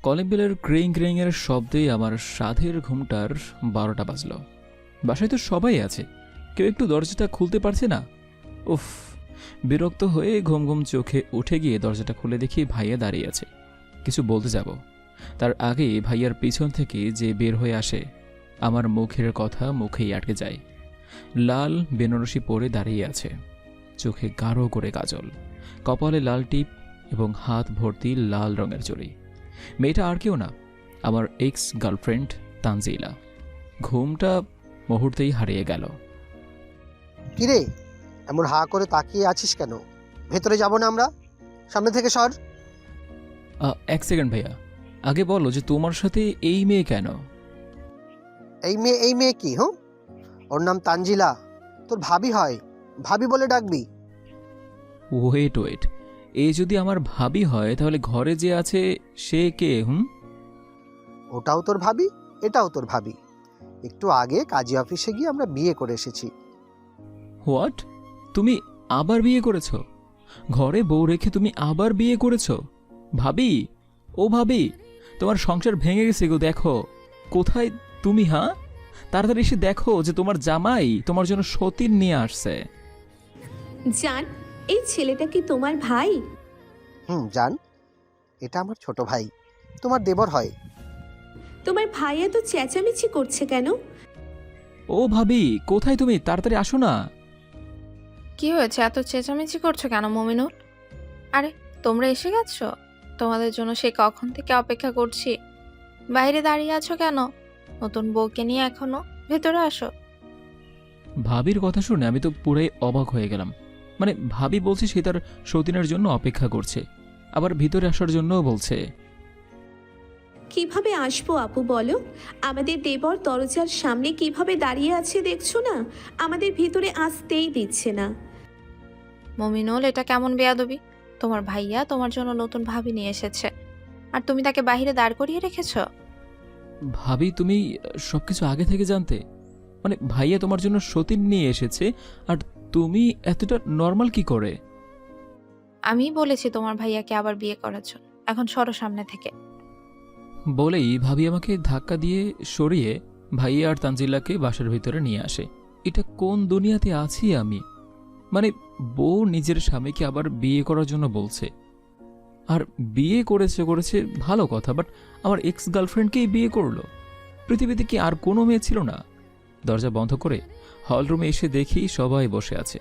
Calling বেলের ক্রিং ক্রিং এর শব্দে আমার সাধের ঘুমটার 12টা বাজল। বাসায় তো সবাই আছে, কেউ একটু দরজাটা খুলতে পারছে না। উফ, বিরক্ত হয়ে ঘুম ঘুম চোখে উঠে গিয়ে দরজাটা খুলে দেখি ভাইয়া দাঁড়িয়ে আছে। কিছু বলতে যাব, তার আগে ভাইয়ার পিছন থেকে যে বের হয়ে আসে, আমার মুখের কথা মুখেই আটকে যায়। লাল বেনারসি পরে দাঁড়িয়ে আছে, চোখে গাঢ় করে কাজল, কপালে লাল টিপ এবং হাত ভর্তি লাল রঙের চুড়ি। মেয়েটা আর কেউ না, আমার এক্স গার্লফ্রেন্ড তানজিলা। ঘুমটা মুহূর্তেই হারিয়ে গেল। কিরে, এমন হা করে তাকিয়ে আছিস কেন? ভেতরে যাব না আমরা? সামনে থেকে সর। এক সেকেন্ড ভাইয়া, আগে বলো যে তোমার সাথে এই মেয়ে কেন? এই মেয়ে কি? ওর নাম তানজিলা, তোর ভাবি হয়। ভাবি বলে ডাকবি। ওয়েট ওয়েট, এ যদি আমার ভাবি হয় তাহলে ঘরে যে আছে সে কে? ওটাও তোর ভাবি, এটাও তোর ভাবি। একটু আগে কাজী অফিসে গিয়ে আমরা বিয়ে করে এসেছি। হোয়াট? তুমি আবার বিয়ে করেছো? ঘরে বউ রেখে তুমি আবার বিয়ে করেছো? ভাবি, ও ভাবি, তোমার সংসার ভেঙে গেছে গো। দেখো কোথায় তুমি। হ্যাঁ, তাড়াতাড়ি এসে দেখো যে তোমার জামাই তোমার জন্য সতীন নিয়ে আসছে। জান, এই ছেলেটা কি তোমার ভাই? জান, এটা আমার ছোট ভাই, তোমার দেবর হয়। তোমার ভাই এত চেঁচামেচি করছে কেন? ও ভাবি, কোথায় তুমি? তাড়াতাড়ি আসো না। কি হয়েছে, এত চেঁচামেচি করছো কেন মমিনুল? আরে তোমরা এসে গেছো? তোমাদের জন্য সে কখন থেকে অপেক্ষা করছি। বাইরে দাঁড়িয়ে আছো কেন? নতুন বউকে নিয়ে এখনো? ভেতরে আসো। ভাবির কথা শুনে আমি তো পুরাই অবাক হয়ে গেলাম। মানে ভাবি বলছে সে তার সতীনের জন্য অপেক্ষা করছে, আবার ভিতরে আসার জন্যও বলছে। কিভাবে আসবো আপু বলো? আমাদের দেবর দরজার সামনে কিভাবে দাঁড়িয়ে আছে দেখছো না? আমাদের ভিতরে আসতেই দিচ্ছে না। মমিনুল, এটা কেমন বেয়াদবি? তোমার ভাইয়া তোমার জন্য নতুন ভাবি নিয়ে এসেছে, আর তুমি তাকে বাইরে দাঁড় করিয়ে রেখেছো। ভাবি, তুমি সবকিছু আগে থেকে জানতে? মানে ভাইয়া তোমার জন্য সতীন নিয়ে এসেছে, আর তুমি এতটা নর্মাল কি করে? আমি বলেছি তোমার ভাইয়াকে আবার বিয়ে করার জন্য। এখন সরো সামনে থেকে। বলেই ভাবি আমাকে ধাক্কা দিয়ে সরিয়ে ভাইয়া আর তানজিল্লাকে বাসার ভিতরে নিয়ে আসে। এটা কোন দুনিয়াতে আছি আমি? মানে বউ নিজের স্বামীকে আবার বিয়ে করার জন্য বলছে, আর বিয়ে করেছে ভালো কথা, বাট আমার এক্স গার্লফ্রেন্ডকেই বিয়ে করলো। পৃথিবীতে কি আর কোনো মেয়ে ছিল না? দরজা বন্ধ করে হলরুমে এসে দেখি সবাই বসে আছে।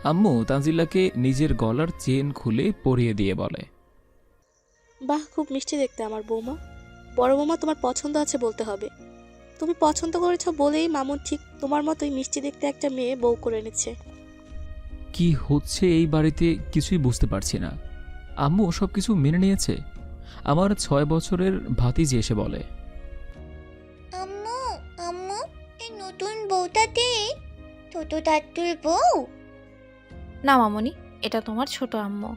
আম্মু তানজিল্লাকে নিজের গলার চেন খুলে পরিয়ে দিয়ে বলে, বাহ, খুব মিষ্টি দেখতে আমার বৌমা। বড় বৌমা, তোমার পছন্দ আছে বলতে হবে। তুমি পছন্দ করেছো বলেই মামুন ঠিক তোমার মতোই মিষ্টি দেখতে একটা মেয়ে বউ করে এনেছে। কি হচ্ছে এই বাড়িতে কিছুই বুঝতে পারছি না। আম্মু সবকিছু মেনে নিয়েছে। আমার 6 বছরের ভাতিজি এসে বলে, আম্মু, আম্মু, এই নতুন বউটাতে ছোট দাদুর বউ। না মামনি, এটা তোমার ছোট আম্মু।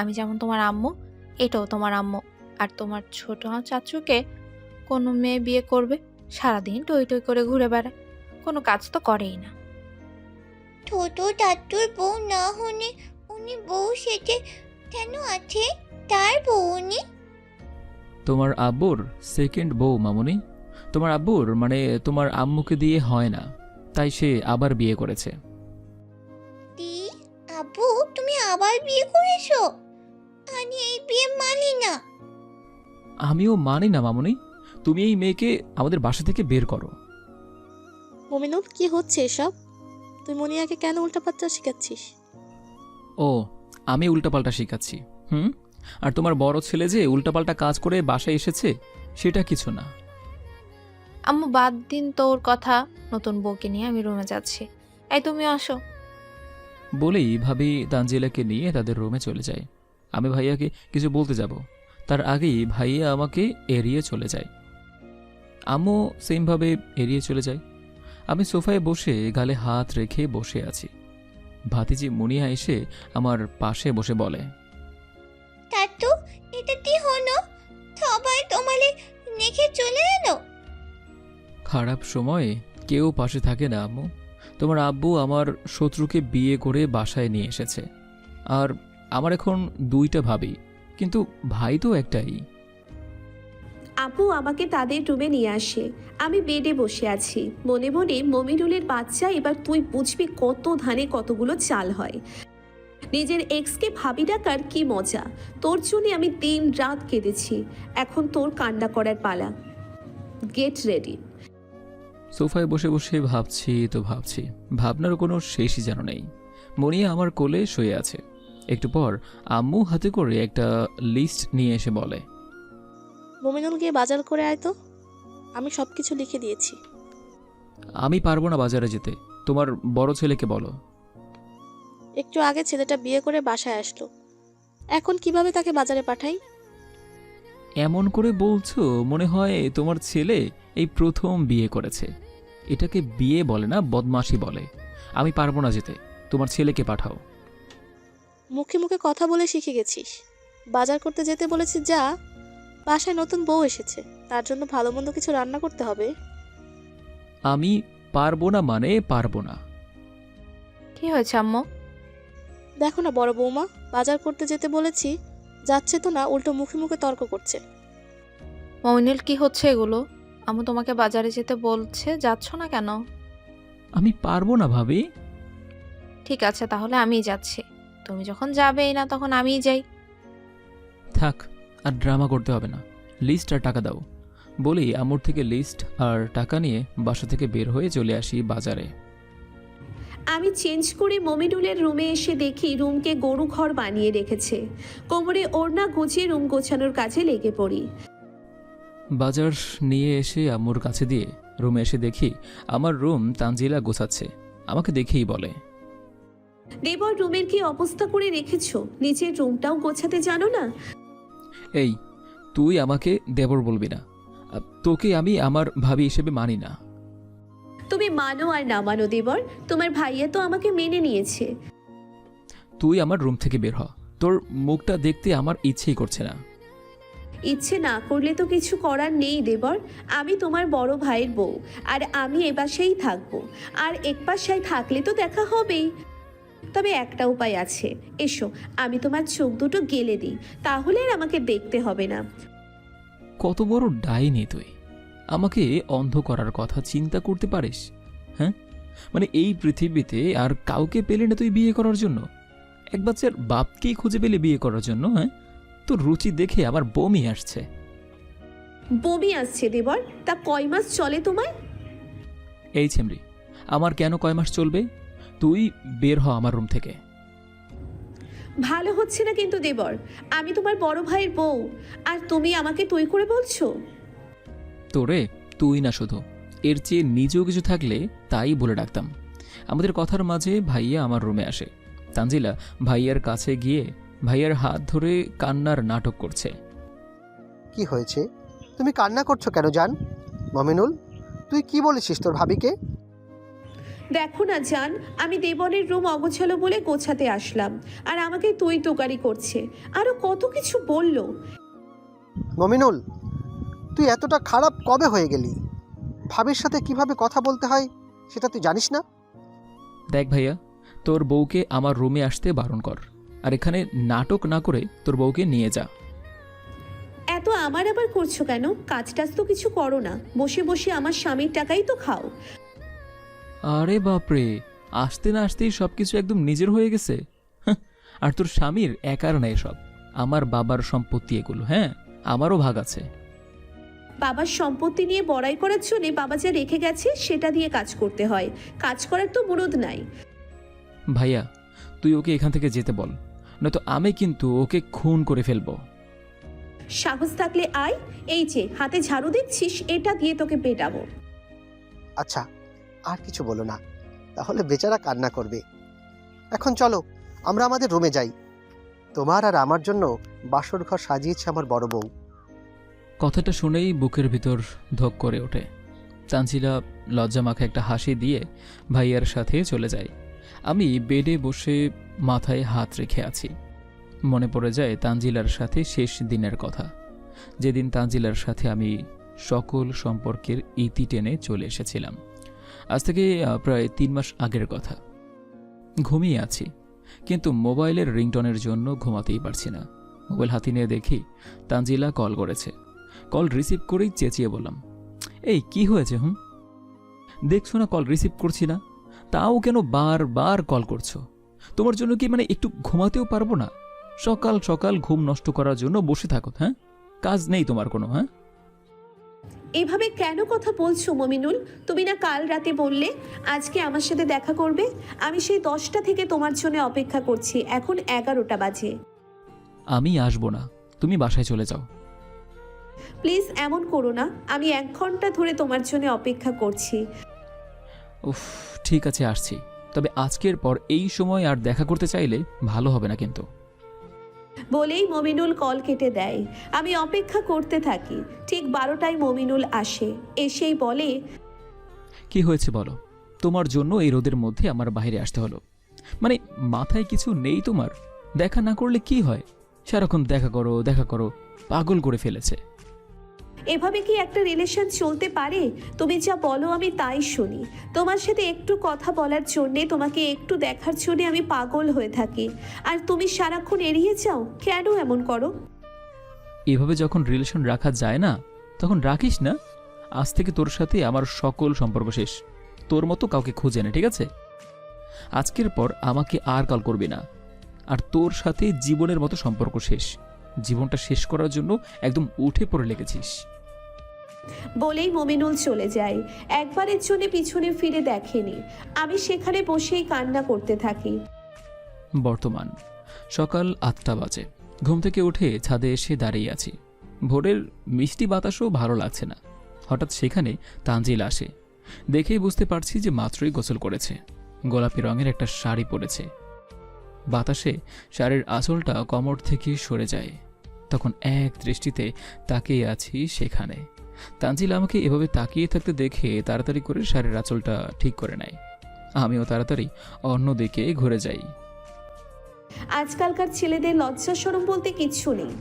আমি যেমন তোমার আম্মু, এটাও তোমার আম্মু। আর তোমার ছোট চাচুকে কোনো মেয়ে বিয়ে করবে? সারাদিন টই টই করে ঘুরে বেড়ায়, কোনো কাজ তো করেই না। ছোট দাদুর বউ না হলে উনি বউ সেজে কেন আছে? তার বউ উনি। তোমার আব্বুর সেকেন্ড বউ মামুনি। তোমার আব্বুর মানে তোমার আম্মুকে দিয়ে হয় না, তাই সে আবার বিয়ে করেছে। দি, আব্বু তুমি আবার বিয়ে করেছো? আমি এই বিয়ে মানি না। আমিও মানি না মামুনি। তুমি এই মেয়েকে আমাদের বাসা থেকে বের করো। মমিনুল, কি হচ্ছে এসব? তুই মনিয়াকে কেন উল্টাপাত্রা শিখাচ্ছিস? ও, আমি উল্টাপাল্টা শিখাচ্ছি? আর তোমার বড় ছেলে যে উল্টাপাল্টা কাজ করে বাসায় এসেছে সেটা কিছু না। আম্মু বাদ দিন তোর কথা। নতুন বউকে নিয়ে আমি রুমে যাচ্ছি। এই তুমি আসো। বলেই ভাবি তানজিলাকে নিয়ে তাদের রুমে চলে যায়। আমি ভাইয়াকে কিছু বলতে যাব, তার আগেই ভাইয়া আমাকে এড়িয়ে চলে যায়। আম্মু সেমভাবে এড়িয়ে চলে যায়। আমি সোফায় বসে গালে হাত রেখে বসে আছি। ভাতিজি মুনিয়া এসে আমার পাশে বসে বলে, দাদু, এটা কি হলো? সবাই তোমালে রেখে চলে এলো। খারাপ সময়ে কেউ পাশে থাকে না আম্মু। তোমার আব্বু আমার শত্রুকে বিয়ে করে বাসায় নিয়ে এসেছে, আর আমার এখন 2টা ভাবি, কিন্তু ভাই তো একটাই। আপু আমাকে তাদের রুমে নিয়ে আসে। আমি বেডে বসে আছি, মনে মনে মমিনুলের বাচ্চা, এবার তুই বুঝবি কত ধানে কতগুলো চাল হয়। নিজের এক্সকে ভাবি ডাকার কি মজা। তোর জন্য আমি দিন রাত কেঁদেছি, এখন তোর কান্না করার পালা। Get ready. সোফায় বসে বসে ভাবছি তো ভাবছি, ভাবনার কোনো শেষই যেন নেই। মনিয়া আমার কোলে শুয়ে আছে। একটু পর আম্মু হাতে করে একটা লিস্ট নিয়ে এসে বলে, মমিনুল গিয়ে বাজার করে আয় তো, আমি সব কিছু লিখে দিয়েছি। আমি পারবো না বাজারে যেতে, তোমার বড় ছেলেকে বলো। একটু আগে ছেলেটা বিয়ে করে বাসায় আসলো, এখন কিভাবে তাকে বাজারে পাঠাই? এমন করে বলছো মনে হয় তোমার ছেলে এই প্রথম বিয়ে করেছে। এটাকে বিয়ে বলে না, বদমাশি বলে। আমি পারবো না যেতে, তোমার ছেলেকে পাঠাও। মুখে মুখে কথা বলে শিখে গেছিস। বাজার করতে যেতে বলেছি যা, বাসায় নতুন বউ এসেছে, তার জন্য ভালো মন্দ কিছু রান্না করতে হবে। আমি পারবো না মানে পারবো না। কি হয়েছে আম্মু? দেখো না বড় বৌমা, বাজার করতে যেতে বলেছি, যাচ্ছে তো না, উল্টো মুখে মুখে তর্ক করছে। মমিনুল কি হচ্ছে এগুলো? আম্মু তোমাকে বাজারে যেতে বলছে, যাচ্ছ না কেন? আমি পারবো না ভাবি। ঠিক আছে তাহলে আমিই যাচ্ছি, তুমি যখন যাবেই না তখন আমিই যাই। থাক, আর ড্রামা করতে হবে না। লিস্ট আর টাকা দাও। বলি আম্মুর থেকে লিস্ট আর টাকা নিয়ে বাসা থেকে বের হয়ে চলে আসি বাজারে। আমি চেঞ্জ করে মমিনুলের রুমে এসে দেখি রুমকে গরু ঘর বানিয়ে রেখেছে। কোমরে ওড়না গুছিয়ে রুম গোছানোর কাজে লেগে পড়ি। বাজার নিয়ে এসে আম্মুর কাছে দিয়ে রুমে এসে দেখি আমার রুম তানজিলা গোছাচ্ছে। আমাকে দেখেই বলে, দেবর রুমের কি অবস্থা করে রেখেছো? নিজের রুমটাও গোছাতে জানো না? এই তুই আমাকে দেবর বলবি না। তোকে আমি আমার ভাবি হিসেবে মানি না। তুমি মানো আর না মানো দেবর, তোমার ভাইয়া তো আমাকে মেনে নিয়েছে। তুই আমার রুম থেকে বের হ। তোর মুখটা দেখতে আমার ইচ্ছেই করছে না। ইচ্ছে না করলে তো কিছু করার নেই দেবর। আমি তোমার বড় ভাইয়ের বউ, আর আমি এ বাসায় থাকবো। আর এক বাসায় থাকলে তো দেখা হবেই। তবে একটা উপায় আছে, এসো আমি তোমার চোখ দুটো গেলে দিই, তাহলে আর আমাকে দেখতে হবে না। কত বড় ডাইনি তুই! আমাকে অন্ধ করার কথা চিন্তা করতে পারিস? হ্যাঁ, মানে এই পৃথিবীতে আর কাউকে পেলে না তুই বিয়ে করার জন্য? এক বাচ্চার বাপকেই খুঁজে পেলে বিয়ে করার জন্য? হ্যাঁ, তোর রুচি দেখে আমার বমি আসছে। বমি আসছে দেবর? তা কয় মাস চলে তোমায়? এই ছেমরি, আমার কেন কয় মাস চলবে? তুই বের হ আমার রুম থেকে। ভালো হচ্ছে না কিন্তু দেবর, আমি তোমার বড় ভাইয়ের বউ, আর তুমি আমাকে তুই করে বলছো। তোরে তুই না, শুধু এর চেয়ে নিজেও কিছু থাকলে তাই বলে ডাকতাম। আমাদের কথার মাঝে ভাইয়া আমার রুমে আসে। তানজিলা ভাইয়ার কাছে গিয়ে ভাইয়ার হাত ধরে কান্নার নাটক করছে। কি হয়েছে? তুমি কান্না করছো কেন জান? মমিনুল, তুই কি বলেছিস তোর ভাবিকে? দেখো না জান, আমি দেবনের রুম অগোছালো বলে গোছাতে আসলাম, আর আমাকে তুই তোকারি করছে, আরো কত কিছু বললো। মমিনুল, তুই এতটা খারাপ কবে হয়ে গেলি? ভাবির সাথে কিভাবে কথা বলতে হয় সেটা তুই জানিস না? দেখ ভাইয়া, তোর বউকে আমার রুমে আসতে বারণ কর, আর এখানে নাটক না করে তোর বউকে নিয়ে যা। এত আমার আবার করছো কেন? কাজ টাজ তো কিছু করো না, বসে বসে আমার স্বামীর টাকাই তো খাও। আরে বাপরে, আসতে না আসতেই সবকিছু একদম নিজের হয়ে গেছে। হাহ, আর তোর স্বামীর একার না এসব, আমার বাবার সম্পত্তি এগুলো। হ্যাঁ, আমারও ভাগ আছে। বাবার সম্পত্তি নিয়ে বড়াই করার জন্য বাবা যা রেখে গেছে সেটা দিয়ে কাজ করতে হয়, কাজ করার তো মুরদ নাই। ভাইয়া, তুই ওকে এখান থেকে যেতে বল, নয়তো আমি কিন্তু ওকে খুন করে ফেলবো। সাহস থাকলে আয়, এই যে হাতে ঝাড়ু দিচ্ছিস, এটা দিয়ে তোকে পেটাবো। আচ্ছা, আর কিছু বলো না, তাহলে বেচারা কান্না করবে। এখন চলো আমরা আমাদের রুমে যাই। তোমার আর আমার জন্য বাসর ঘর সাজিয়েছে আমার বড় বউ। কথাটা শুনেই বুকের ভিতর ধক করে ওঠে। তানজিলা লজ্জা মাখা একটা হাসি দিয়ে ভাইয়ার সাথে চলে যায়। আমি বেডে বসে মাথায় হাত রেখে আছি। মনে পড়ে যায় তানজিলার সাথে শেষ দিনের কথা, যেদিন তানজিলার সাথে আমি সকল সম্পর্কের ইতি টেনে চলে এসেছিলাম। আজ থেকে প্রায় 3 মাস আগের কথা। ঘুমিয়ে আছি, কিন্তু মোবাইলের রিংটনের জন্য ঘুমাতেই পারছি না। মোবাইল হাতে নিয়ে দেখি তানজিলা কল করেছে। কল রিসিভ করেই চেঁচিয়ে বললাম, এই কি হয়েছে? দেখছো না কল রিসিভ করছি না, তাও কেন বারবার কল করছো? তোমার জন্য কি মানে একটু ঘুমাতেও পারবো না? সকাল সকাল ঘুম নষ্ট করার জন্য বসে থাকো, হ্যাঁ? কাজ নেই তোমার কোনো? হ্যাঁ, এভাবে কেন কথা বলছো মমিনুল? তুমি না কাল রাতে বললে আজকে আমার সাথে দেখা করবে? আমি সেই 10টা থেকে তোমার জন্য অপেক্ষা করছি, এখন 11টা বাজে। আমি আসবো না, তুমি বাসায় চলে যাও। প্লিজ এমন করো না, আমি 1 ঘন্টা ধরে তোমার জন্য অপেক্ষা করছি। উফ, ঠিক আছে আসছি, তবে আজকের পর এই সময় আর দেখা করতে চাইলে ভালো হবে না কিন্তু। বলেই মমিনুল কল কেটে দেয়। আমি অপেক্ষা করতে থাকি। ঠিক 12টায় মমিনুল আসে, এসেই বলে, কি হয়েছে বলো? তোমার জন্য এই রোদের মধ্যে আমার বাইরে আসতে হলো। মানে মাথায় কিছু নেই তোমার? দেখা না করলে কি হয়? সারাক্ষণ দেখা করো দেখা করো, পাগল করে ফেলেছে। এভাবে কি একটা রিলেশন চলতে পারে? তুমি যা বলো আমি তাই শুনি। তোমার সাথে একটু কথা বলার জন্যে, তোমাকে একটু দেখার জন্যে আমি পাগল হয়ে থাকি, আর তুমি সারাক্ষণ এড়িয়ে যাও। কেন এমন করো? এভাবে যখন রিলেশন রাখা যায় না, তখন রাখিস না। আজ থেকে তোর সাথে আমার সকল সম্পর্ক শেষ। তোর মতো কাউকে খুঁজে না, ঠিক আছে? আজকের পর আমাকে আর কল করবি না। আর তোর সাথে জীবনের মতো সম্পর্ক শেষ। জীবনটা শেষ করার জন্য একদম উঠে পড়ে লেগেছিস। বলেই মমিনুল চলে যায়। একবারের জন্য পিছনে ফিরে দেখেনি। আমি সেখানে বসেই কান্না করতে থাকি। বর্তমান সকাল 8টা বাজে। ঘুম থেকে উঠে ছাদে এসে দাঁড়িয়ে আছি। ভোরের মিষ্টি বাতাসও ভালো লাগছে না। হঠাৎ সেখানে তানজিল আসে। দেখেই বুঝতে পারছি যে মাত্রই গোসল করেছে। গোলাপি রঙের একটা শাড়ি পরেছে। বাতাসে শাড়ির আঁচলটা কোমর থেকে সরে যায়। তখন এক দৃষ্টিতে তাকিয়ে আছি সেখানে। তানজিল আমাকে এভাবে তাকিয়ে থাকতে দেখে তাড়াতাড়ি করে শাড়ির আঁচলটা ঠিক করে নেয়। আমিও তাড়াতাড়ি অন্যদিকে ঘুরে যাই। আজকালকার ছেলেদের লজ্জা শরম বলতে কিচ্ছু নেই।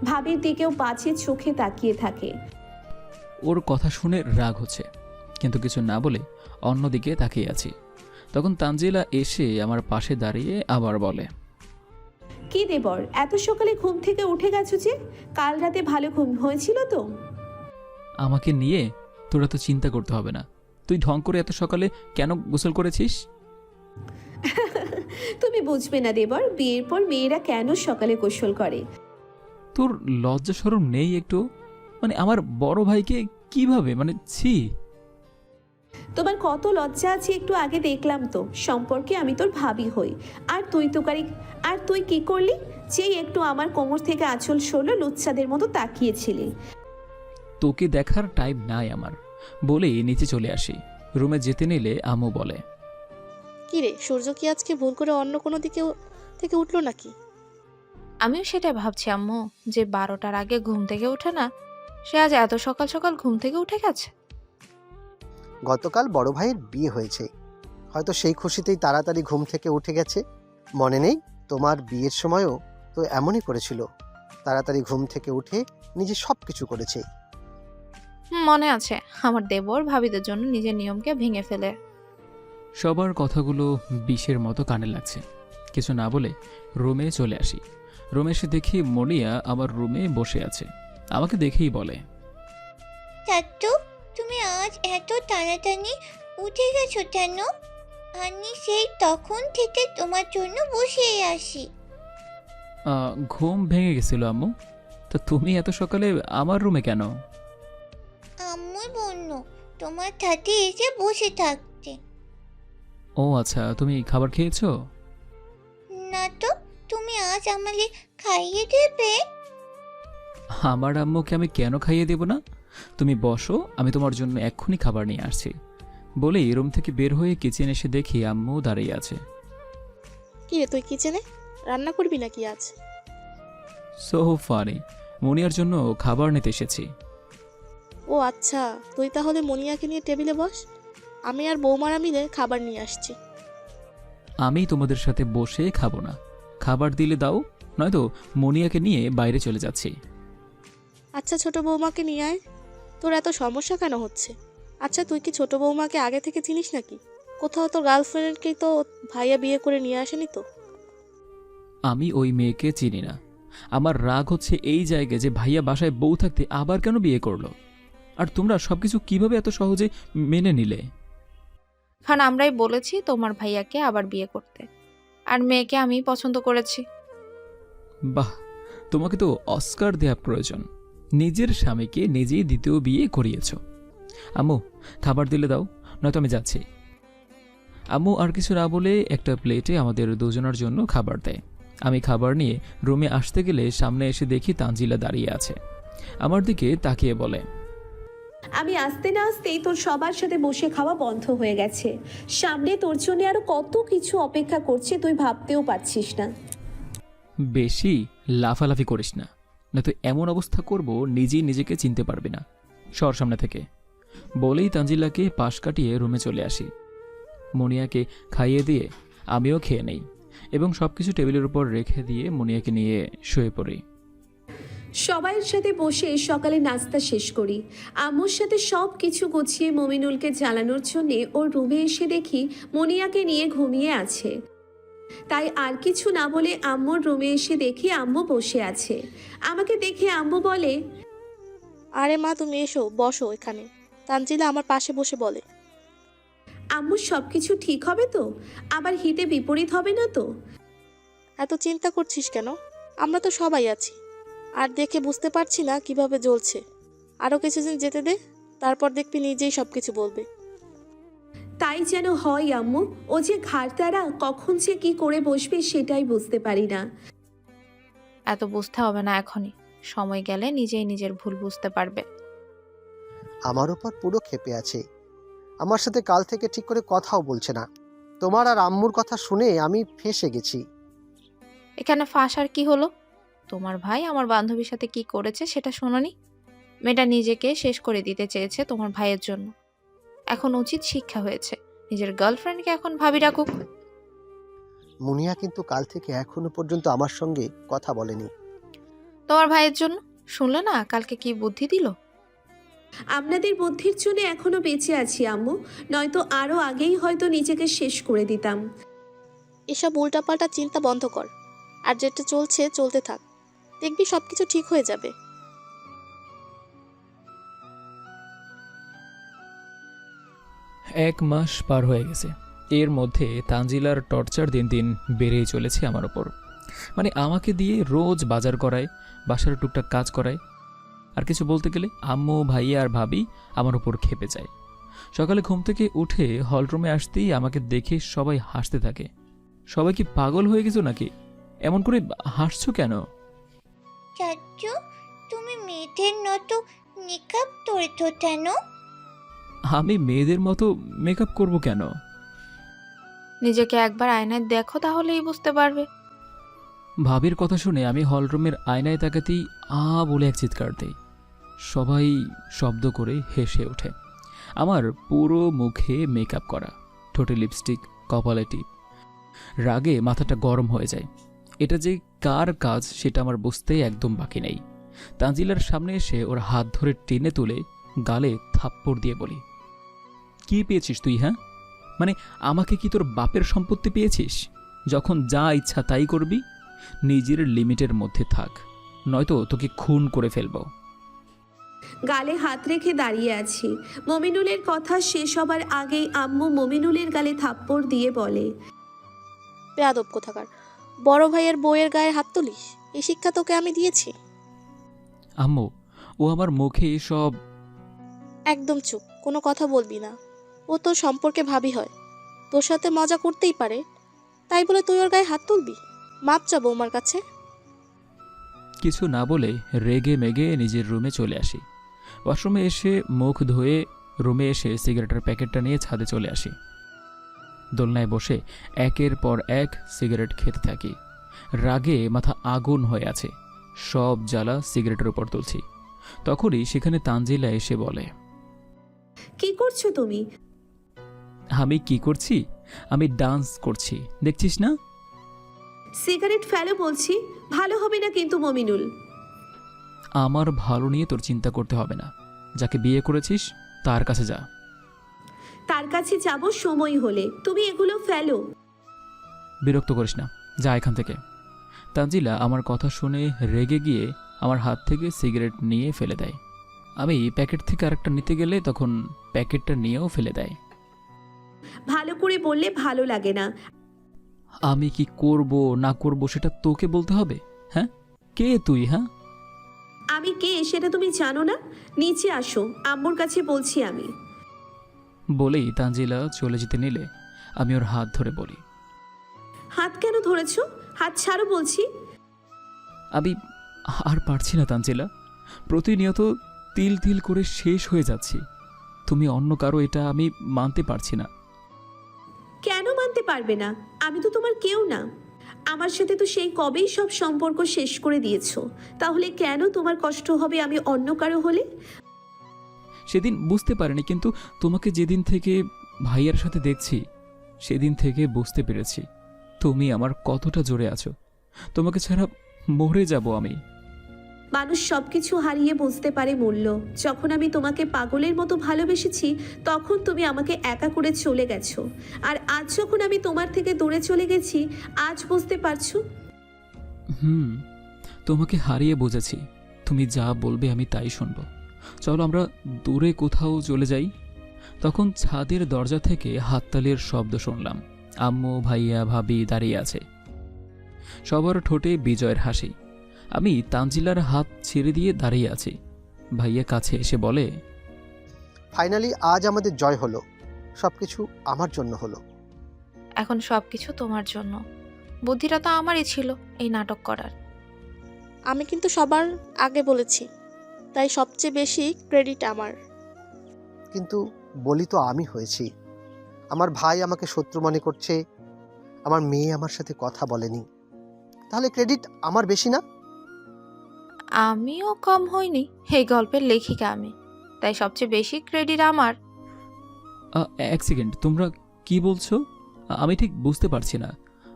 ভাবির দিকেও বাজে চোখে তাকিয়ে থাকে। ওর কথা শুনে রাগ হচ্ছে, কিন্তু কিছু না বলে অন্যদিকে তাকিয়ে আছি। তখন তানজিলা এসে আমার পাশে দাঁড়িয়ে আবার বলে, কি দেবর, এত সকালে ঘুম থেকে উঠে গেছো যে? কাল রাতে ভালো ঘুম হয়েছিল তো? আমাকে নিয়ে তোরা তো চিন্তা করতে হবে না। তুই ঢং করে এত সকালে কেন গোসল করেছিস? তুমি বুঝবে না দেবর, বিয়ের পর মেয়েরা কেন সকালে গোসল করে। তোর লজ্জা শরম নেই একটু? মানে আমার বড় ভাইকে কিভাবে, মানে ছি। তোমার কত লজ্জা আছে একটু আগে দেখলাম তো। সম্পর্কে আমি তোর ভাবি হই, আর তুই কি করলি? যেই একটু আমার কোমর থেকে আঁচল সরলো, লুচ্চাদের মতো তাকিয়েছিলি। তোকে দেখার টাইম নাই আমার, বলেই নিচে চলে আসি। রুমে যেতে নিলে আম্মু বলে, কি রে, সূর্য কি আজকে ভুল করে অন্য কোনো দিকে থেকে উঠলো নাকি? আমিও সেটাই ভাবছি আম্মু, যে 12টার আগে ঘুম থেকে ওঠে না, সে আজ এত সকাল সকাল ঘুম থেকে উঠে গেছে। গতকাল বড় ভাইয়ের বিয়ে হয়েছে, হয়তো সেই খুশিতেই তাড়াতাড়ি ঘুম থেকে উঠে গেছে। মনে নেই তোমার বিয়ের সময়ও তো এমনই করেছিল, তাড়াতাড়ি ঘুম থেকে উঠে নিজে সব কিছু করেছে। মনে আছে, আমার দেবর ভাবিদের জন্য নিজের নিয়মকে ভেঙে ফেলে। সবার কথাগুলো বিষের মতো কানে লাগছে। কিছু না বলে রুমে চলে আসি। রুমে এসে দেখি মনিয়া আমার রুমে বসে আছে। আমাকে দেখেই বলে, চাট্টু, তুমি আজ এত তাড়াতাড়ি উঠে গেছো কেন? আমি সেই তখন থেকে তোমার জন্য বসেই আসি। ঘুম ভেঙে গেছিল আম্মু। তা তুমি এত সকালে আমার রুমে কেন? আম্মু বলল তোমার সাথে এসে বসে থাকতে। ও আচ্ছা, তুমি খাবার খেয়েছো? না তো, তুমি আজ আমাকে খাইয়ে দেবে? আমার আম্মুকে আমি কেন খাইয়ে দেব না? তুমি বসো, আমি তোমার জন্য এক্ষুনি খাবার নিয়ে আসছি। বলেই রুম থেকে বের হয়ে কিচেন এসে দেখি আম্মু দাঁড়িয়ে আছে। কি রে, তুই কিচেনে রান্না করবি নাকি আজ? সো ফানি, মনিয়ার জন্য খাবার নিতে এসেছি। ও আচ্ছা, তুই তাহলে মনিয়াকে নিয়ে টেবিলে বস, আমি আর বৌমারা মিলে খাবার নিয়ে আসছি। আমি তোমাদের সাথে বসে খাবো না। খাবার দিলে দাও, নয়তো মনিয়াকে নিয়ে বাইরে চলে যাচ্ছি। আচ্ছা, ছোট বৌমাকে নিয়ে আয়। তোর এত সমস্যা কেন হচ্ছে? আচ্ছা, তুই কি ছোট বৌমাকে আগে থেকে চিনিস নাকি? কোথাও তো গার্লফ্রেন্ডকে তো ভাইয়া বিয়ে করে নিয়ে আসেনি তো? আমি ওই মেয়েকে চিনি না। আমার রাগ হচ্ছে এই জায়গায় যে ভাইয়া বাসায় বউ থাকতে আবার কেন বিয়ে করলো, আর তোমরা সবকিছু কিভাবে এত সহজে মেনে নিলে? কারণ আমরাই বলেছি তোমার ভাইয়াকে আবার বিয়ে করতে, আর মেয়েকে আমি পছন্দ করেছি। বাহ, তোমাকে তো অস্কার দেয়া প্রয়োজন। নিজের স্বামীকে নিজেই দ্বিতীয় বিয়ে করিয়েছ। আম্মু, খাবার দিলে দাও, নয়তো আমি যাচ্ছি। আম্মু আর কিছু না বলে একটা প্লেটে আমাদের দুজনের জন্য খাবার দেয়। আমি খাবার নিয়ে রুমে আসতে গেলে সামনে এসে দেখি তানজিলা দাঁড়িয়ে আছে। আমার দিকে তাকিয়ে বলে, আমি আসতে না আসতেই তোর সবার সাথে বসে খাওয়া বন্ধ হয়ে গেছে। সামনে তোর জন্য আরো কত কিছু অপেক্ষা করছে তুই ভাবতেও পারছিস না। বেশি লাফালাফি করিস না, নয়তো এমন অবস্থা করব নিজেই নিজেকে চিনতে পারবি না। সর সামনে থেকে। বলেই তানজিলাকে পাশ কাটিয়ে রুমে চলে আসি। মুনিয়াকে খাইয়ে দিয়ে আমিও খেয়ে নেই এবং সবকিছু টেবিলের উপর রেখে দিয়ে মুনিয়াকে নিয়ে শুয়ে পড়ি। সবাইয়ের সাথে বসে সকালে নাস্তা শেষ করি। আম্মুর সাথে সব কিছু গুছিয়ে মমিনুলকে জ্বালানোর জন্যে ওর রুমে এসে দেখি মনিয়াকে নিয়ে ঘুমিয়ে আছে। তাই আর কিছু না বলে আম্মুর রুমে এসে দেখি আম্মু বসে আছে। আমাকে দেখে আম্মু বলে, আরে মা, তুমি এসো, বসো এখানে। তানজিলা আমার পাশে বসে বলে, আম্মু সব কিছু ঠিক হবে তো? আবার হিতে বিপরীত হবে না তো? এত চিন্তা করছিস কেন? আমরা তো সবাই আছি। আর দেখে বুঝতে পারছি না কিভাবে জ্বলছে। আরও কিছুদিন যেতে দে, তারপর দেখবি নিজেই সব কিছু বলবে। তাই যেন হয় আম্মু। ও যে ঘাড়তারা, কখন যে কি করে বসবে সেটাই বুঝতে পারি না। এত বুঝতে হবে না এখনই, সময় গেলে নিজেই নিজের ভুল বুঝতে পারবে। আমার উপর পুরো ক্ষেপে আছে। আমার সাথে কাল থেকে ঠিক করে কথাও বলছে না। তোমার আর আম্মুর কথা শুনে আমি ফেঁসে গেছি। এখানে ফাঁস আর কি হলো? তোমার ভাই আমার বান্ধবীর সাথে কি করেছে সেটা শোনোনি? মেয়েটা নিজেকে শেষ করে দিতে চেয়েছে তোমার ভাইয়ের জন্য। এখন উচিত শিক্ষা হয়েছে, নিজের গার্লফ্রেন্ডকে এখন ভাবি রাখুক। মুনিয়া কিন্তু কাল থেকে এখনো পর্যন্ত আমার সঙ্গে কথা বলেনি। তোমার ভাইয়ের জন্য। শুনলে না কালকে কি বুদ্ধি দিল? আপনাদের বুদ্ধির জন্য এখনো বেঁচে আছি আম্মু, নয়তো আরো আগেই হয়তো নিজেকে শেষ করে দিতাম। এসব উল্টাপাল্টা চিন্তা বন্ধ কর, আর যেটা চলছে চলতে থাক। দেখবি সব কিছু ঠিক হয়ে যাবে। 1 মাস পার হয়ে গেছে। এর মধ্যে তানজিলার টর্চার দিন দিন বেড়েই চলেছে আমার ওপর। মানে আমাকে দিয়ে রোজ বাজার করায়, বাসার টুকটাক কাজ করায়, আর কিছু বলতে গেলে আম্মু, ভাইয়া আর ভাবি আমার উপর খেপে যায়। সকালে ঘুম থেকে উঠে হলরুমে আসতেই আমাকে দেখে সবাই হাসতে থাকে। সবাই কি পাগল হয়ে গেছো নাকি? এমন করে হাসছো কেন? চাচু, তুমি মেয়েদের মতো মেকআপ করেছো কেন? আমি মেয়েদের মতো মেকআপ করব কেন? নিজেকে একবার আয়নায় দেখো, তাহলেই বুঝতে পারবে। ভাবির কথা শুনে আমি হলরুমের আয়নায় তাকাতেই বলে এক চিৎকার দেই। সবাই শব্দ করে হেসে ওঠে। আমার পুরো মুখে মেকআপ করা, ঠোঁটে লিপস্টিক, কপালে টিপ। রাগে মাথাটা গরম হয়ে যায়। এটা যে কার কাজ সেটা আমার বুঝতে একদম বাকি নেই। তানজিলার সামনে এসে ওর হাত ধরে টেনে তুলে গালে থাপ্পড় দিয়ে বলি, কি পেয়েছিস তুই? হ্যাঁ, মানে আমাকে কি তোর বাপের সম্পত্তি পেয়েছিস? যখন যা ইচ্ছা তাই করবি। নিজের লিমিটের মধ্যে থাক, নয়তো তোকে খুন করে ফেলবো। গালে হাত রেখে দাঁড়িয়ে আছি। মমিনুলের কথা শেষ হবার আগেই আম্মু মমিনুলের গালে থাপ্পড় দিয়ে বলে, বেয়াদব কোথাকার! বড় ভাইয়ের বউয়ের গায়ে হাত তুলিস? এই শিক্ষা তোকে আমি দিয়েছি? আম্মু, ও আমার মুখে সব। একদম চুপ, কোনো কথা বলবি না। ও তোর সম্পর্কে ভাবি হয়, তোর সাথে মজা করতেই পারে, তাই বলে তুই ওর গায়ে হাত তুলবি? মাপ চা বৌমার কাছে। কিছু না বলে রেগে মেগে নিজের রুমে চলে আসি। ওয়াশরুমে এসে মুখ ধুয়ে রুমে এসে সিগারেটের প্যাকেটটা নিয়ে ছাদে চলে আসি। দোলনায় বসে একের পর এক সিগারেট খেতে থাকি। রাগে মাথা আগুন হয়ে আছে, সব জ্বালা সিগারেটের উপর তুলছি। তখনই সেখানে তানজিলা এসে বলে, কি করছো তুমি? আমি কি করছি? আমি ডান্স করছি, দেখছিস না? সিগারেট ফেলো বলছি, ভালো হবে না কিন্তু মমিনুল। আমার ভালো নিয়ে তোর চিন্তা করতে হবে না। যাকে বিয়ে করেছিস তার কাছে যা। তার কাছে যাব সময় হলে, তুমি এগুলো ফেলো। বিরক্ত করিস না, যা এখান থেকে। তানজিলা আমার কথা শুনে রেগে গিয়ে আমার হাত থেকে সিগারেট নিয়ে ফেলে দেয়। আমি প্যাকেট থেকে আরেকটা নিতে গেলে তখন প্যাকেটটা নিয়েও ফেলে দেয়। ভালো করে বললে ভালো লাগে না। আমি কি করব না করব সেটা তোকে বলতে হবে? হ্যাঁ, কে তুই? হ্যাঁ, আমি কে সেটা তুমি জানো না? নিচে আসো, আম্মুর কাছে বলছি আমি। বলেই তানজিলা চলে যেতে নিলে আমি ওর হাত ধরে বলি, হাত কেন ধরেছ? হাত ছাড়ো বলছি। আমি আর পারছি না তানজিলা, প্রতিনিয়ত তিল তিল করে শেষ হয়ে যাচ্ছি। তুমি অন্য কারো, এটা আমি মানতে পারছি না। কেন মানতে পারবে না? আমি তো তোমার কেউ না। আমার সাথে তো সেই কবেই সব সম্পর্ক শেষ করে দিয়েছো। তাহলে কেন তোমার কষ্ট হবে আমি অন্য কারো হলে? সেদিন বুঝতে পারিনি, কিন্তু তোমাকে যেদিন থেকে ভাইয়ার সাথে দেখছি সেদিন থেকে বুঝতে পেরেছি তুমি আমার কতটা জোরে আছো। তোমাকে ছাড়া মরে যাব আমি। মানুষ সবকিছু হারিয়ে বুঝতে পারে মূল্য। যখন আমি তোমাকে পাগলের মতো ভালোবেসেছি তখন তুমি আমাকে একা করে চলে গেছো। আর আজ যখন আমি তোমার থেকে দূরে চলে গেছি, আজ বুঝতে পারছো? তোমাকে হারিয়ে বুঝেছি। তুমি যা বলবে আমি তাই শুনব। চলো আমরা দূরে কোথাও চলে যাই। তখন ছাদের দরজা থেকে হাততালির শব্দ শুনলাম। আম্মু, ভাইয়া, ভাবি দাঁড়িয়ে আছে, সবার ঠোঁটে বিজয়ের হাসি। আমি তানজিলার হাত ছেড়ে দিয়ে দাঁড়িয়ে আছি। ভাইয়া কাছে এসে বলে, ফাইনালি আজ আমাদের জয় হলো। সবকিছু আমার জন্য হলো। এখন সবকিছু তোমার জন্য। বুদ্ধিটা তো আমারই ছিল এই নাটক করার। আমি কিন্তু সবার আগে বলেছি, তাই সবচেয়ে বেশি ক্রেডিট আমার। কিন্তু বলি তো আমি হয়েছি। আমার ভাই আমাকে শত্রু মনে করছে, আমার মেয়ে আমার সাথে কথা বলেনি, তাহলে ক্রেডিট আমার বেশি না? আমিও কম হইনি, এই গল্পের লেখিকা আমি, তাই সবচেয়ে বেশি ক্রেডিট আমার। এক সেকেন্ড, তোমরা কি বলছো? আমি ঠিক বুঝতে পারছি না।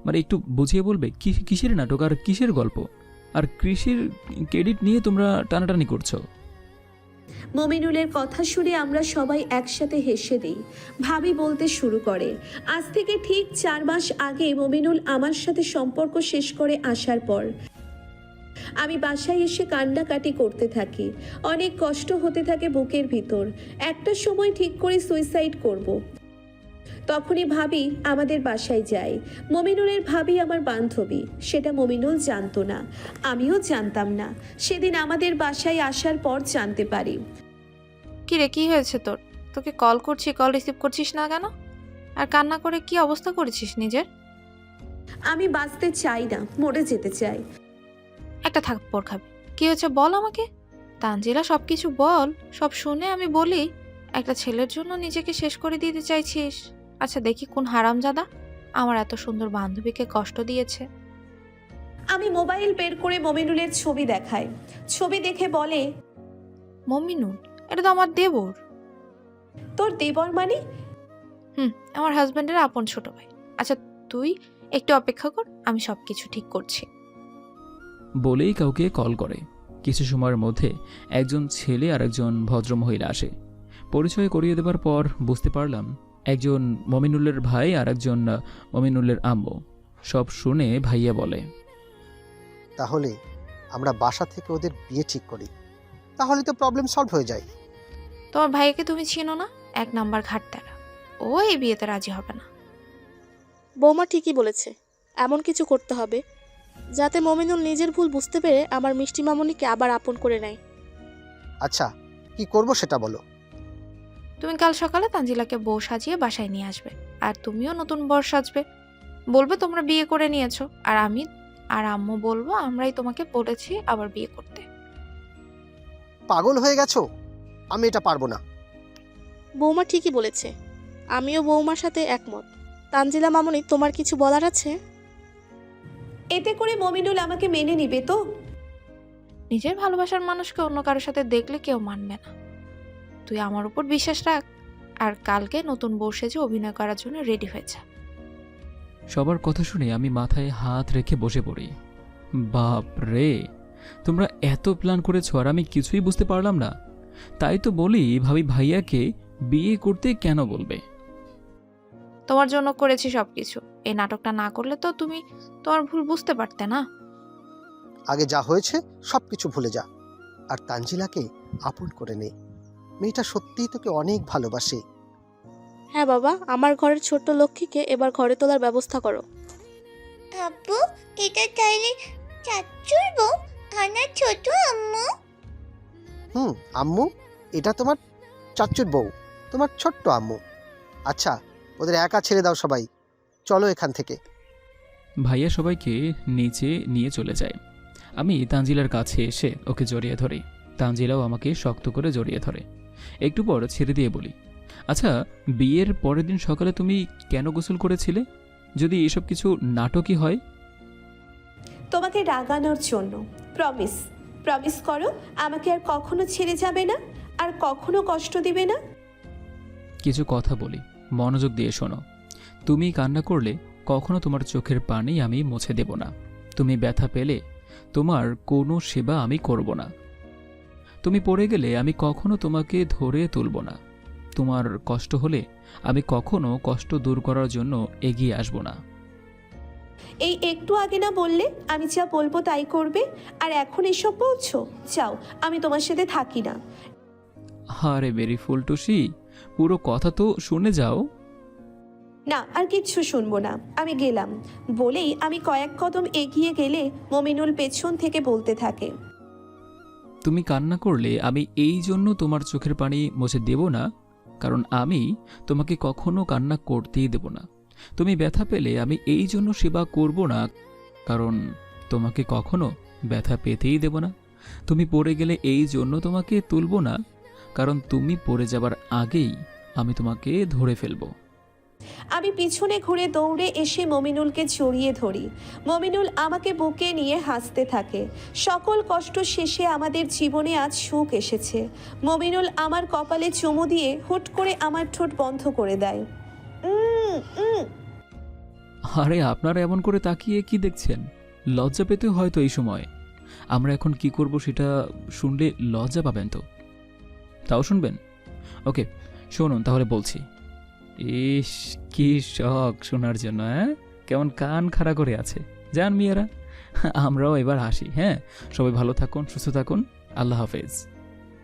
মানে একটু বুঝিয়ে বলবে কিসের নাটক আর কিসের গল্প? আর কৃষির ক্রেডিট নিয়ে তোমরা টানাটানি করছো? মমিনুলের কথা শুনে আমরা সবাই একসাথে হেসে দিই। ভাবি বলতে শুরু করে, আজ থেকে ঠিক 4 মাস আগে মমিনুল আমার সাথে সম্পর্ক শেষ করে আসার পর আমি বাসায় এসে কান্নাকাটি করতে থাকি। অনেক কষ্ট হতে থাকে বুকের ভিতর। একটা সময় ঠিক করে সুইসাইড করব। তখনই ভাবি আমাদের বাসায় যায়। মমিনুলের ভাবি আমার বান্ধবী, সেটা মমিনুল জানতো না, আমিও জানতাম না। সেদিন আমাদের বাসায় আসার পর জানতে পারি। কিরে, কি হয়েছে তোর? তোকে কল করছি, কল রিসিভ করছিস না কেন? আর কান্না করে কি অবস্থা করেছিস নিজের? আমি বাঁচতে চাই না, মরে যেতে চাই। একটা থাপ্পড় খাবি। কি হয়েছে বল আমাকে। তানজিলা, সবকিছু বল। সব শুনে আমি বলি, একটা ছেলের জন্য নিজেকে শেষ করে দিতে চাইছিস? আচ্ছা দেখি কোন হারামজাদা আমার এত সুন্দর বান্ধবীকে কষ্ট দিয়েছে। আমি মোবাইল বের করে মমিনুলের ছবি দেখাই। ছবি দেখে বলে, মমিনুল? এটা তো আমার দেবর। তোর দেবর মানে? আমার হাজবেন্ডের আপন ছোট ভাই। আচ্ছা তুই একটু অপেক্ষা কর, আমি সবকিছু ঠিক করছি। বলেই কাউকে কল করে। কিছু সময়ের মধ্যে একজন ছেলে আর একজন ভদ্রমহিলা আসে। পরিচয় করিয়ে দেবার পর বুঝতে পারলাম একজন মমিনুলের ভাই আর একজন মমিনুলের আম্মু। সব শুনে ভাইয়া বলে, তাহলে আমরা বাসা থেকে ওদের বিয়ে ঠিক করি, তাহলে তো প্রবলেম সলভ হয়ে যায়। তোমার ভাইকে তুমি চিনো না? 1 নাম্বার ঘাটতারা। ও এই বিয়েতে রাজি হবে না। বৌমা ঠিকই বলেছে, এমন কিছু করতে হবে যাতে মমিনুল নিজের ভুল বুঝতে পেরে আমার মিষ্টি মামুনিকে আবার আপন করে নেয়। আচ্ছা, কি করব সেটা বলো। তুমি কাল সকালে তানজিলাকে বউ সাজিয়ে বাসায় নিয়ে আসবে, আর তুমিও নতুন বর সাজবে। বলবে তোমরা বিয়ে করে নিয়েছো, আর আমি আর আম্মু বলবো আমরাই তোমাকে বলেছি আবার বিয়ে করতে। পাগল হয়ে গেছো? আমি এটা পারবো না। বৌমা ঠিকই বলেছে, আমিও বৌমার সাথে একমত। তানজিলা মামুনি, তোমার কিছু বলার আছে? এতে করে মমিনুল আমাকে মেনে নিবে তো? নিজের ভালোবাসার মানুষকে অন্য কারোর সাথে দেখলে কেউ মানবে না। তুই আমার উপর বিশ্বাস রাখ, আর কালকে নতুন বউ সেজে অভিনয় করার জন্য রেডি হয়েছে। সবার কথা শুনে আমি মাথায় হাত রেখে বসে পড়ি। বাপ রে, তোমরা এত প্ল্যান করেছো আর আমি কিছুই বুঝতে পারলাম না। তাই তো বলি, ভাবি ভাইয়াকে বিয়ে করতে কেন বলবে? তোমার জন্য করেছি সবকিছু। এই নাটকটা না করলে তো তুমি তোমার ভুল বুঝতে পারতে না। আগে যা হয়েছে সব কিছু ভুলে যা, আর তানজিলাকে আপন করে নে। মেয়েটা সত্যিই তোকে অনেক ভালোবাসে। হ্যাঁ বাবা, আমার ঘরের ছোট্ট লক্ষ্মীকে এবার ঘরে তোলার ব্যবস্থা করো। আব্বু, এটা তাহলে চাচুর বউ, আমার ছোট আম্মু। আম্মু, এটা তোমার চাচুর বউ, তোমার ছোট্ট আম্মু। আচ্ছা, ওদের একা ছেড়ে দাও সবাই, চলো এখান থেকে। ভাইয়া সবাইকে নিচে নিয়ে চলে যায়। আমি তানজিলার কাছে এসে ওকে জড়িয়ে ধরি। তানজিলাও আমাকে শক্ত করে জড়িয়ে ধরে। একটু পর ছেড়ে দিয়ে বলি, আচ্ছা, বিয়ের পরের দিন সকালে তুমি কেন গোসল করেছিলে, যদি এসব কিছু নাটকই হয়? তোমাকে রাগানোর জন্য। প্রমিস, প্রমিস করো আমাকে আর কখনো ছেড়ে যাবে না, আর কখনো কষ্ট দিবে না। কিছু কথা বলি, মনোযোগ দিয়ে শোনো। তুমি কান্না করলে কখনো তোমার চোখের পানি আমি মুছে দেব না। তুমি ব্যথা পেলে তোমার কোনো সেবা আমি করব না। তুমি পড়ে গেলে আমি কখনো তোমাকে ধরে তুলব না। তোমার কষ্ট হলে আমি কখনো কষ্ট দূর করার জন্য এগিয়ে আসব না। এই একটু আগে না বললে আমি যা বলবো তাই করবে, আর এখন এসব বলছো? যাও, আমি তোমার সাথে থাকি না। আরে বেরি ফুলটুসি, পুরো কথা তো শুনে যাও। না, আর কিচ্ছু শুনবো না, আমি গেলাম। বলেই আমি কয়েক কদম এগিয়ে গেলে মমিনুল পেছন থেকে বলতে থাকে, তুমি কান্না করলে আমি এই জন্য তোমার চোখের পানি মুছে দেব না, কারণ আমি তোমাকে কখনো কান্না করতেই দেব না। তুমি ব্যথা পেলে আমি এই জন্য সেবা করব না, কারণ তোমাকে কখনো ব্যথা পেতেই দেব না। তুমি পড়ে গেলে এই জন্য তোমাকে তুলব না, কারণ তুমি পড়ে যাবার আগেই আমি তোমাকে ধরে ফেলব। আমি পিছনে ঘুরে দৌড়ে এসে মমিনুলকে জড়িয়ে ধরি। মমিনুল আমাকে বুকে নিয়ে হাসতে থাকে। সকল কষ্ট শেষে আমাদের জীবনে আজ সুখ এসেছে। মমিনুল আমার কপালে চুমু দিয়ে হুট করে আমার ঠোঁট বন্ধ করে দেয়। আরে আপনারা এমন করে তাকিয়ে কি দেখছেন? লজ্জা পেতে হয়তো এই সময়। আমরা এখন কি করব সেটা শুনলে লজ্জা পাবেন তো? তাও শুনবেন? ওকে, শুনুন তাহলে বলছি। ইস, কি শখ শোনার জন্য, হ্যাঁ? কেমন কান খাড়া করে আছে। যান মেয়েরা, আমরাও এবার হাসি। হ্যাঁ, সবাই ভালো থাকুন, সুস্থ থাকুন। আল্লাহ হাফেজ।